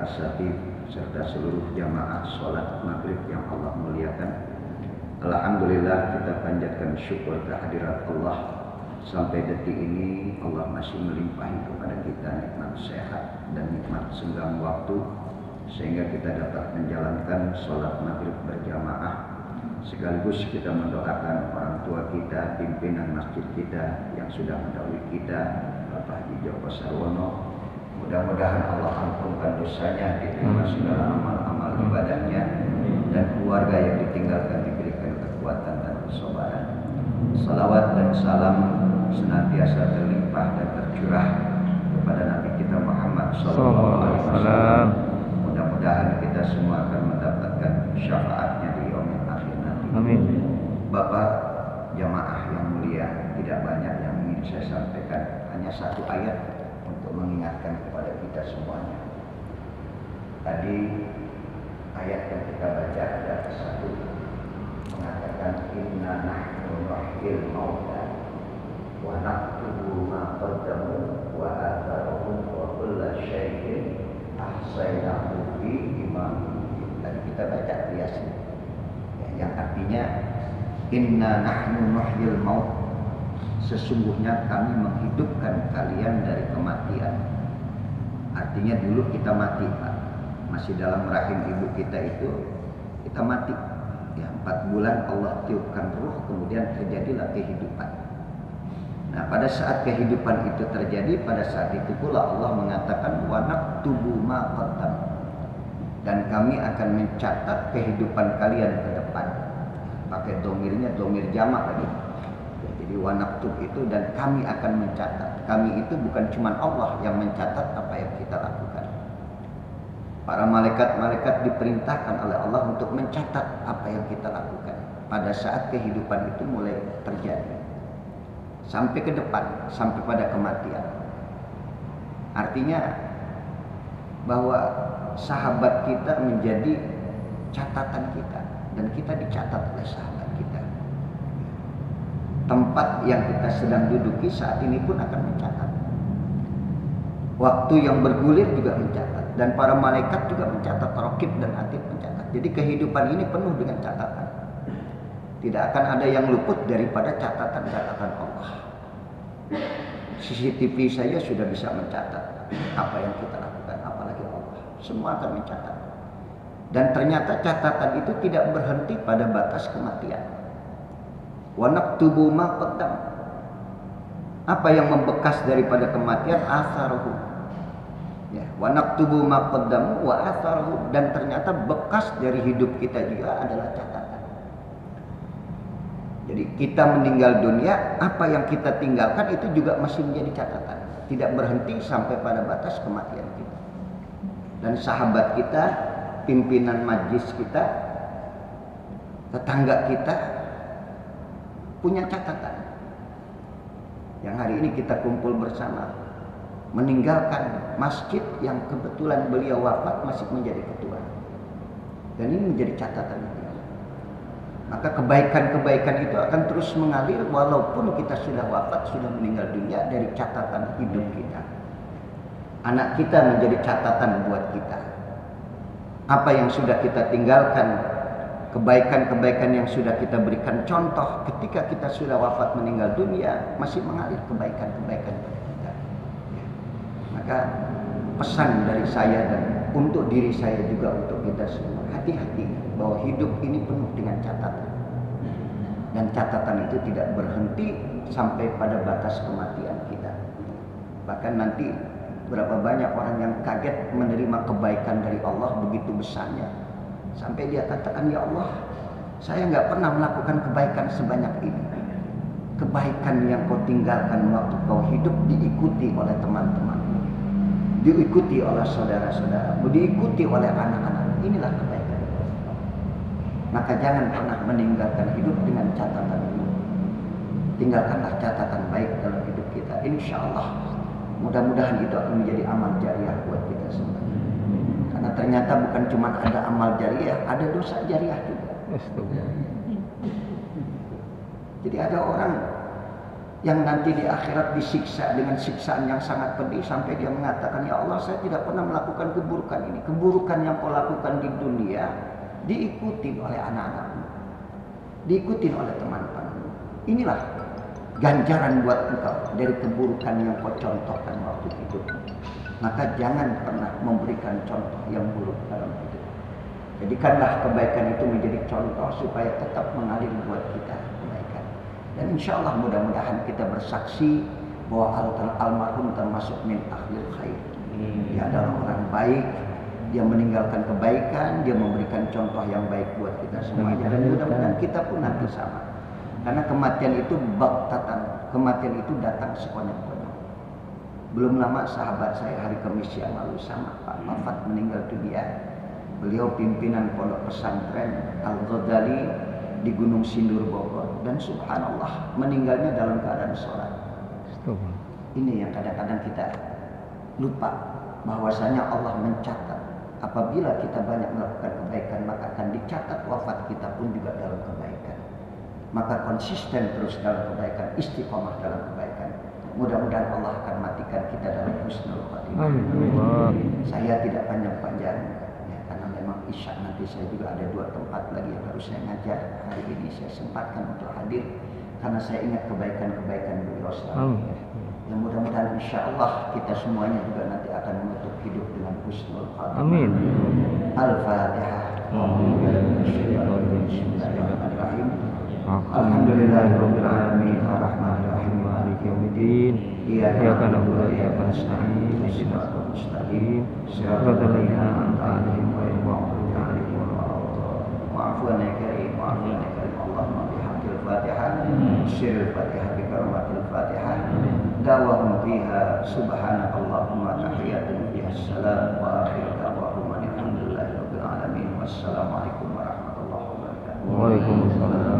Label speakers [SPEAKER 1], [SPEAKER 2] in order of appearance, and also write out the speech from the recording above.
[SPEAKER 1] Asatid serta seluruh jamaah sholat maghrib yang Allah muliakan. Alhamdulillah kita panjatkan syukur kehadirat Allah. Sampai detik ini Allah masih melimpahi kepada kita nikmat sehat dan nikmat senggang waktu, sehingga kita dapat menjalankan sholat maghrib berjamaah. Sekaligus kita mendoakan orang tua kita, pimpinan masjid kita yang sudah mendahului kita, Bapak Haji Joko Sarwono. Mudah-mudahan Allah ampunkan dosanya, diterima segala amal-amal ibadahnya, dan keluarga yang ditinggalkan diberikan kekuatan dan kesabaran. Salawat dan salam senantiasa terlimpah dan tercurah kepada Nabi kita Muhammad SAW. Mudah-mudahan kita semua akan mendapatkan syafaatnya di yaumil akhir nanti.
[SPEAKER 2] Amin.
[SPEAKER 1] Bapak jamaah yang mulia, tidak banyak yang ingin saya sampaikan, hanya satu ayat untuk mengingatkan kepada kita semuanya. Tadi ayat yang kita baca ada satu mengatakan inna nahnu nuhyil mauta wa naktubu ma qaddamu wa atharahum wa kulla syai'in ahsaynahu fi imamin. Tadi kita baca Yasin, yang artinya inna nahnu nuhyil maut, sesungguhnya kami menghidupkan kalian dari kematian. Artinya dulu kita mati, Pak. Masih dalam rahim ibu kita itu kita mati. Ya, 4 bulan Allah tiupkan ruh, kemudian terjadilah kehidupan. Nah, pada saat kehidupan itu terjadi, pada saat itu pula Allah mengatakan wa naktubu ma qaddam, dan kami akan mencatat kehidupan kalian ke depan. Pakai domirnya domir jamak lagi. Jadi wanaktub itu, dan kami akan mencatat. Kami itu bukan cuma Allah yang mencatat apa yang kita lakukan. Para malaikat-malaikat diperintahkan oleh Allah untuk mencatat apa yang kita lakukan pada saat kehidupan itu mulai terjadi sampai ke depan, sampai pada kematian. Artinya bahwa sahabat kita menjadi catatan kita, dan kita dicatat oleh sahabat kita. Tempat yang kita sedang duduki saat ini pun akan mencatat. Waktu yang bergulir juga mencatat, dan para malaikat juga mencatat, raqib dan atid mencatat. Jadi kehidupan ini penuh dengan catatan. Tidak akan ada yang luput daripada catatan-catatan Allah. CCTV saja sudah bisa mencatat apa yang kita lakukan, apalagi Allah. Semua akan mencatat. Dan ternyata catatan itu tidak berhenti pada batas kematian. Wa naktubu ma qaddam. Apa yang membekas daripada kematian? Atharuhu. Ya, wa naktubu ma qaddamu wa atharuhu, dan ternyata bekas dari hidup kita juga adalah catatan. Jadi kita meninggal dunia, apa yang kita tinggalkan itu juga masih menjadi catatan. Tidak berhenti sampai pada batas kematian kita. Dan sahabat kita, pimpinan majlis kita, tetangga kita punya catatan. Yang hari ini kita kumpul bersama, meninggalkan masjid yang kebetulan beliau wafat masih menjadi ketua. Dan ini menjadi catatan kita. Maka kebaikan-kebaikan itu akan terus mengalir walaupun kita sudah wafat, sudah meninggal dunia, dari catatan hidup kita. Anak kita menjadi catatan buat kita. Apa yang sudah kita tinggalkan, kebaikan-kebaikan yang sudah kita berikan contoh, ketika kita sudah wafat meninggal dunia, masih mengalir kebaikan-kebaikan pada kita. Maka pesan dari saya dan untuk diri saya juga untuk kita semua, hati-hati bahwa hidup ini penuh dengan catatan. Dan catatan itu tidak berhenti sampai pada batas kematian kita. Bahkan nanti berapa banyak orang yang kaget menerima kebaikan dari Allah begitu besarnya, sampai dia katakan, ya Allah, saya nggak pernah melakukan kebaikan sebanyak ini. Kebaikan yang kau tinggalkan waktu kau hidup diikuti oleh teman-teman, diikuti oleh saudara-saudara, diikuti oleh anak-anak. Inilah kebaikan. Maka jangan pernah meninggalkan hidup dengan catatan ini. Tinggalkanlah catatan baik dalam hidup kita. Insya Allah mudah-mudahan itu akan menjadi amal jariah buat kita semua. Karena ternyata bukan cuma ada amal jariah, ada dosa jariah juga. Jadi ada orang yang nanti di akhirat disiksa dengan siksaan yang sangat pedih sampai dia mengatakan, ya Allah, saya tidak pernah melakukan keburukan ini. Keburukan yang kau lakukan di dunia diikuti oleh anak-anakmu, diikuti oleh teman-temanmu. Inilah ganjaran buat engkau dari keburukan yang kau contohkan waktu hidupmu. Maka jangan pernah memberikan contoh yang buruk dalam hidup. Jadikanlah kebaikan itu menjadi contoh supaya tetap mengalir buat kita kebaikan. Dan insya Allah mudah-mudahan kita bersaksi bahwa almarhum termasuk min ahlil khair. Dia adalah orang baik, dia meninggalkan kebaikan, dia memberikan contoh yang baik buat kita semuanya. Dan mudah-mudahan kita pun nanti sama. Karena kematian itu baktatan, kematian itu datang sekonyong-konyong. Belum lama sahabat saya hari Kamis yang lalu sama Pak Mafat meninggal dunia. Beliau pimpinan pondok pesantren Al-Ghazali di Gunung Sindur Bogor, dan subhanallah meninggalnya dalam keadaan sholat. Ini yang kadang-kadang kita lupa, bahwasanya Allah mencatat apabila kita banyak melakukan kebaikan maka akan dicatat wafat kita pun juga dalam kebaikan. Maka konsisten terus dalam kebaikan, istiqomah dalam kebaikan. Mudah-mudahan Allah akan matikan kita dalam husnul khatimah. Saya tidak panjang-panjang. Isya nanti saya juga ada 2 tempat lagi yang harus saya ngajar. Hari ini saya sempatkan untuk hadir karena saya ingat kebaikan-kebaikan beliau selalu. Yang mudah-mudahan insya Allah kita semuanya juga nanti akan menutup hidup dengan husnul khatimah. Amin. Al-Fatihah. Bismillahirrahmanirrahim. Alhamdulillahirabbil alamin arrahmanir rahim maliki yaumiddin. Iyyaka na'budu wa iyyaka nasta'in. Ihdinas siratal mustaqim. Siratal ladzina an'amta 'alaihim ghairil maghdubi 'alaihim waladdallin. Wa'afwan ya karim, wa'afwan ya karim. Allahumma bihaqqil Fatihah, sirril Fatihah bi karamatil Fatihah. Dawahum fiha subhanakallahumma tahiyyatun fiha salam wa akhiru da'wahum alhamdulillahirabbil alamin. Wassalamualaikum warahmatullahi wabarakatuh. Waalaikumsalam.